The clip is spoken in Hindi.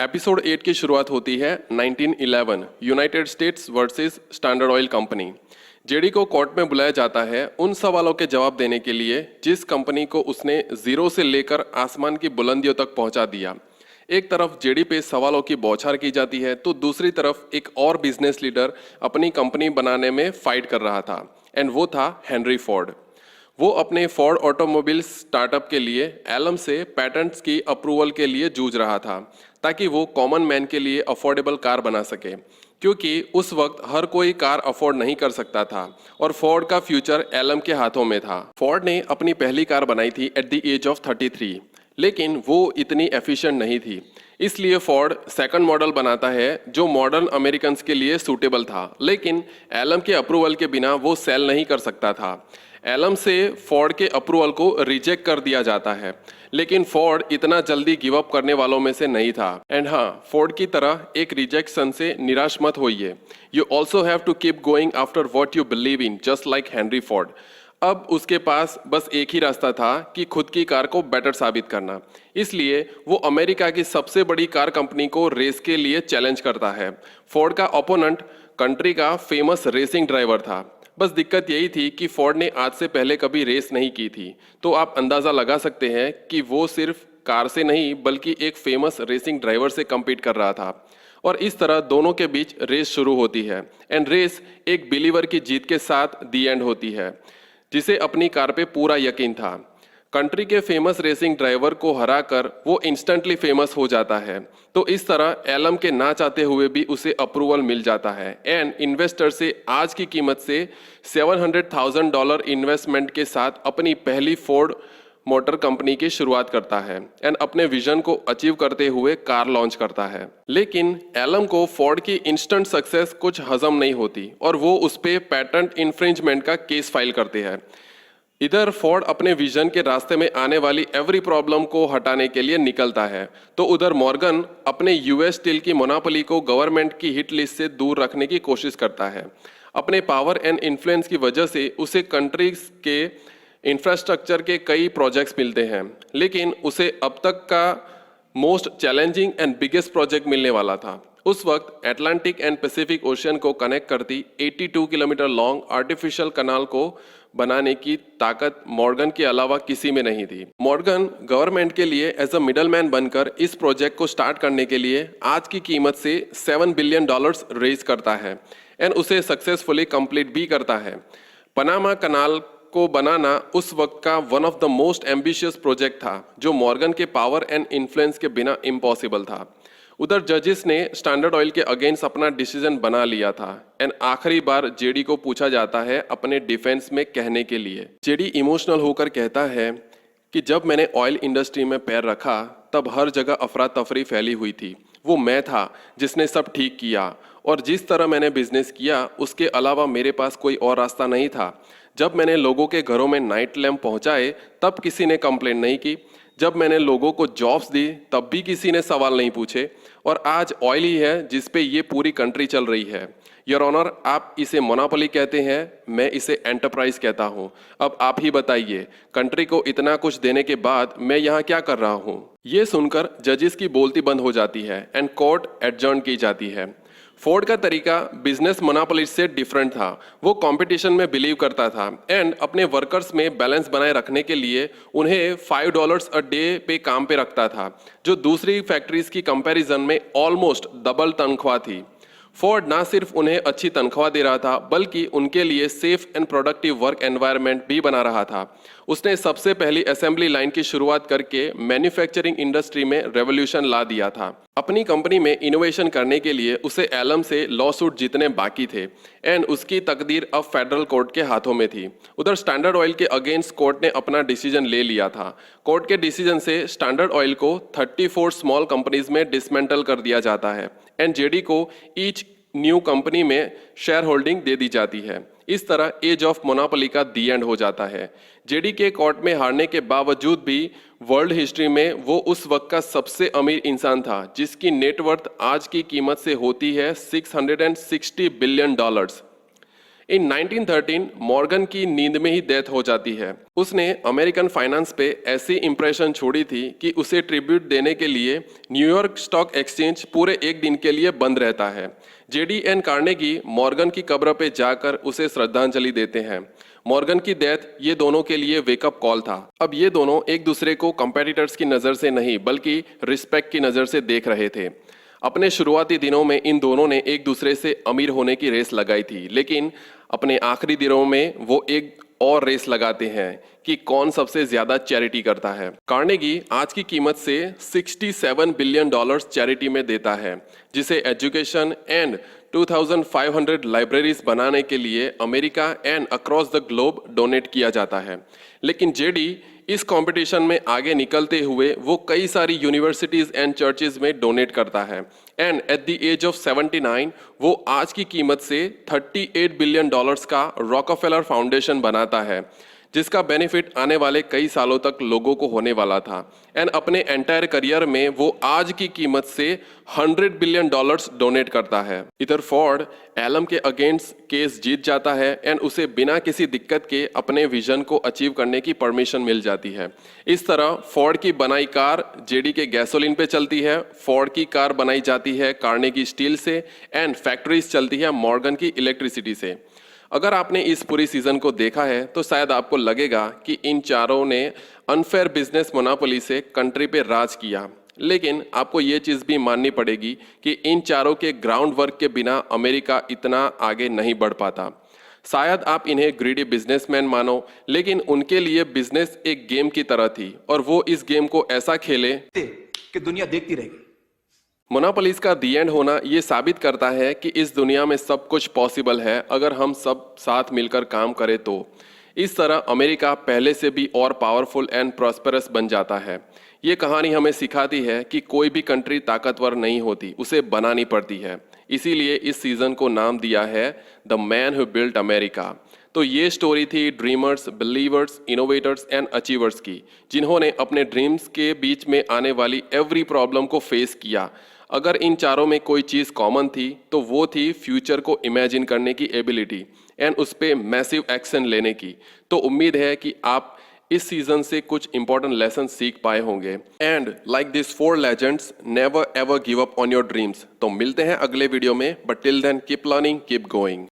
एपिसोड 8 की शुरुआत होती है 1911 United states versus standard oil company. JD को कोर्ट में बुलाया जाता है उन सवालों के जवाब देने के लिए जिस कंपनी को उसने जीरो से लेकर आसमान की बुलंदियों तक पहुंचा दिया। एक तरफ जेडी पे सवालों की बौछार की जाती है तो दूसरी तरफ एक और बिजनेस लीडर अपनी कंपनी बनाने में फाइट कर रहा था एंड वो था हेनरी फोर्ड। वो अपने फोर्ड ऑटोमोबाइल स्टार्टअप के लिए एलम से पैटेंट्स की अप्रूवल के लिए जूझ रहा था ताकि वो कॉमन मैन के लिए अफोर्डेबल कार बना सके, क्योंकि उस वक्त हर कोई कार अफोर्ड नहीं कर सकता था और फोर्ड का फ्यूचर एलम के हाथों में था। फोर्ड ने अपनी पहली कार बनाई थी एट द एज ऑफ 33, लेकिन वो इतनी एफिशिएंट नहीं थी, इसलिए फोर्ड सेकंड मॉडल बनाता है जो मॉडर्न अमेरिकन के लिए सूटेबल था, लेकिन एलम के अप्रूवल के बिना वो सेल नहीं कर सकता था। एलम से फोर्ड के अप्रूवल को रिजेक्ट कर दिया जाता है, लेकिन फोर्ड इतना जल्दी गिव अप करने वालों में से नहीं था। एंड हाँ, फोर्ड की तरह एक रिजेक्शन से निराश मत होइए। You also have to keep going after what you believe in, just like Henry Ford. अब उसके पास बस एक ही रास्ता था कि खुद की कार को बेटर साबित करना, इसलिए वो अमेरिका की सबसे बड़ी कार कंपनी को रेस के लिए चैलेंज करता है। फोर्ड का ओपोनेंट कंट्री का फेमस रेसिंग ड्राइवर था। बस दिक्कत यही थी कि फोर्ड ने आज से पहले कभी रेस नहीं की थी, तो आप अंदाज़ा लगा सकते हैं कि वो सिर्फ कार से नहीं बल्कि एक फेमस रेसिंग ड्राइवर से कम्पीट कर रहा था। और इस तरह दोनों के बीच रेस शुरू होती है एंड रेस एक बिलीवर की जीत के साथ दी एंड होती है, जिसे अपनी कार पे पूरा यकीन था। कंट्री के फेमस रेसिंग ड्राइवर को हराकर वो इंस्टेंटली फेमस हो जाता है, तो इस तरह एलम के ना चाहते हुए भी उसे अप्रूवल मिल जाता है एंड इन्वेस्टर से आज की कीमत से $700,000 इन्वेस्टमेंट के साथ अपनी पहली फोर्ड मोटर कंपनी की शुरुआत करता है एंड अपने विजन को अचीव करते हुए कार लॉन्च करता है। लेकिन एलम को फोर्ड की इंस्टेंट सक्सेस कुछ हजम नहीं होती और वो उस पे पेटेंट इन्फ्रिंजमेंट का केस फाइल करते हैं। इधर फोर्ड अपने विजन के रास्ते में आने वाली एवरी प्रॉब्लम को हटाने के लिए निकलता है, तो उधर मॉर्गन अपने यूएस स्टील की मोनोपोली को गवर्नमेंट की हिट लिस्ट से दूर रखने की कोशिश करता है। अपने पावर एंड इन्फ्लुएंस की वजह से उसे कंट्रीज के इंफ्रास्ट्रक्चर के कई प्रोजेक्ट्स मिलते हैं, लेकिन उसे अब तक का most challenging and biggest project मिलने वाला था। उस वक्त अटलांटिक एंड पैसिफिक ओशियन को कनेक्ट करती 82 किलोमीटर लॉन्ग आर्टिफिशियल कनाल को बनाने की ताकत मॉर्गन के अलावा किसी में नहीं थी। मॉर्गन गवर्नमेंट के लिए एज अ मिडलमैन बनकर इस प्रोजेक्ट को स्टार्ट करने के लिए आज की कीमत से $7 बिलियन रेज करता है एंड उसे सक्सेसफुली कंप्लीट भी करता है। पनामा कनाल को बनाना उस वक्त का one of the most ambitious project था, जो मॉर्गन के पावर एंड इन्फ्लुएंस के बिना इम्पॉसिबल था। उधर जजेस ने स्टैंडर्ड ऑयल के अगेंस्ट अपना डिसीजन बना लिया था एंड आखिरी बार जेडी को पूछा जाता है अपने डिफेंस में कहने के लिए। जेडी इमोशनल होकर कहता है कि जब मैंने ऑयल इंडस्ट्री में पैर रखा तब हर जगह अफरा तफरी फैली हुई थी। वो मैं था जिसने सब ठीक किया और जिस तरह मैंने बिजनेस किया उसके अलावा मेरे पास कोई और रास्ता नहीं था। जब मैंने लोगों के घरों में नाइट लैम्प पहुंचाए तब किसी ने कंप्लेंट नहीं की। जब मैंने लोगों को जॉब्स दी तब भी किसी ने सवाल नहीं पूछे। और आज ऑयल ही है जिस पे ये पूरी कंट्री चल रही है। योर ऑनर, आप इसे मोनोपोली कहते हैं, मैं इसे एंटरप्राइज कहता हूँ। अब आप ही बताइए, कंट्री को इतना कुछ देने के बाद मैं यहाँ क्या कर रहा हूँ। ये सुनकर जजेस की बोलती बंद हो जाती है एंड कोर्ट एडजर्न की जाती है। फोर्ड का तरीका बिजनेस मोनोपोलिस्ट से डिफरेंट था। वो कंपटीशन में बिलीव करता था एंड अपने वर्कर्स में बैलेंस बनाए रखने के लिए उन्हें $5 अ डे पे काम पे रखता था, जो दूसरी फैक्ट्रीज की कंपैरिजन में ऑलमोस्ट डबल तनख्वाह थी। फोर्ड ना सिर्फ उन्हें अच्छी तनख्वाह दे रहा था बल्कि उनके लिए safe and productive work environment भी बना रहा था। उसने सबसे पहली असेंबली लाइन की शुरुआत करके मैन्युफैक्चरिंग इंडस्ट्री में रेवोल्यूशन ला दिया था। अपनी कंपनी में इनोवेशन करने के लिए उसे एलम से लॉ सूट जीतने बाकी थे एंड उसकी तकदीर अब फेडरल कोर्ट के हाथों में थी। उधर स्टैंडर्ड ऑयल के अगेंस्ट कोर्ट ने अपना डिसीजन ले लिया था। कोर्ट के डिसीजन से स्टैंडर्ड ऑयल को 34 स्मॉल कंपनीज में डिसमेंटल कर दिया जाता है एंड जेडी को ईच न्यू कंपनी में शेयर होल्डिंग दे दी जाती है। इस तरह एज ऑफ मोनोपोली का दी एंड हो जाता है। जेडी के कोर्ट में हारने के बावजूद भी वर्ल्ड हिस्ट्री में वो उस वक्त का सबसे अमीर इंसान था, जिसकी नेटवर्थ आज की कीमत से होती है $660 बिलियन। इन 1913 मॉर्गन की नींद में ही डेथ हो जाती है। उसने अमेरिकन फाइनेंस पे ऐसी इंप्रेशन छोड़ी थी कि उसे ट्रिब्यूट देने के लिए न्यूयॉर्क स्टॉक एक्सचेंज पूरे एक दिन के लिए बंद रहता है। जेडी एन कार्नेगी मॉर्गन की कब्र पे जाकर उसे श्रद्धांजलि देते हैं। मॉर्गन की डेथ ये दोनों के लिए वेकअप कॉल था। अब ये दोनों एक दूसरे को कंपेटिटर्स की नज़र से नहीं बल्कि रिस्पेक्ट की नज़र से देख रहे थे। अपने शुरुआती दिनों में इन दोनों ने एक दूसरे से अमीर होने की रेस लगाई थी, लेकिन अपने आखिरी दिनों में वो एक और रेस लगाते हैं कि कौन सबसे ज्यादा चैरिटी करता है। कार्नेगी आज की कीमत से $67 बिलियन चैरिटी में देता है, जिसे एजुकेशन एंड 2500 लाइब्रेरीज बनाने के लिए America and across the globe donate किया जाता है। लेकिन जेडी इस कंपटीशन में आगे निकलते हुए वो कई सारी यूनिवर्सिटीज एंड चर्चेज में डोनेट करता है and at the age of 79 वो आज की कीमत से $38 बिलियन का रॉकफेलर फाउंडेशन बनाता है, जिसका बेनिफिट आने वाले कई सालों तक लोगों को होने वाला था। एंड अपने एंटायर करियर में वो आज की कीमत से $100 बिलियन डोनेट करता है। इधर फोर्ड एलम के अगेंस्ट केस जीत जाता है एंड उसे बिना किसी दिक्कत के अपने विजन को अचीव करने की परमिशन मिल जाती है। इस तरह फोर्ड की बनाई कार जेडी के गैसोलीन पे चलती है, फोर्ड की कार बनाई जाती है कार्नेगी स्टील से एंड फैक्ट्रीज चलती है मॉर्गन की इलेक्ट्रिसिटी से। अगर आपने इस पूरी सीजन को देखा है तो शायद आपको लगेगा कि इन चारों ने अनफेयर बिजनेस मोनोपोली से कंट्री पे राज किया, लेकिन आपको ये चीज़ भी माननी पड़ेगी कि इन चारों के ग्राउंड वर्क के बिना अमेरिका इतना आगे नहीं बढ़ पाता। शायद आप इन्हें ग्रीडी बिजनेसमैन मानो, लेकिन उनके लिए बिजनेस एक गेम की तरह थी और वो इस गेम को ऐसा खेले कि दुनिया देखती रहेगी। मोनोपोलीज का दी एंड होना ये साबित करता है कि इस दुनिया में सब कुछ पॉसिबल है अगर हम सब साथ मिलकर काम करें तो। इस तरह अमेरिका पहले से भी और पावरफुल एंड प्रॉस्पेरस बन जाता है। ये कहानी हमें सिखाती है कि कोई भी कंट्री ताकतवर नहीं होती, उसे बनानी पड़ती है। इसीलिए इस सीजन को नाम दिया है the man who built America. तो ये स्टोरी थी dreamers, believers, innovators and achievers की, जिन्होंने अपने ड्रीम्स के बीच में आने वाली एवरी प्रॉब्लम को फेस किया। अगर इन चारों में कोई चीज़ कॉमन थी तो वो थी फ्यूचर को इमेजिन करने की एबिलिटी एंड उस पर मैसिव एक्शन लेने की। तो उम्मीद है कि आप इस सीजन से कुछ इंपॉर्टेंट लेसन सीख पाए होंगे। And like this 4 legends, never ever give up on your dreams. तो मिलते हैं अगले वीडियो में, but till then keep learning, keep going.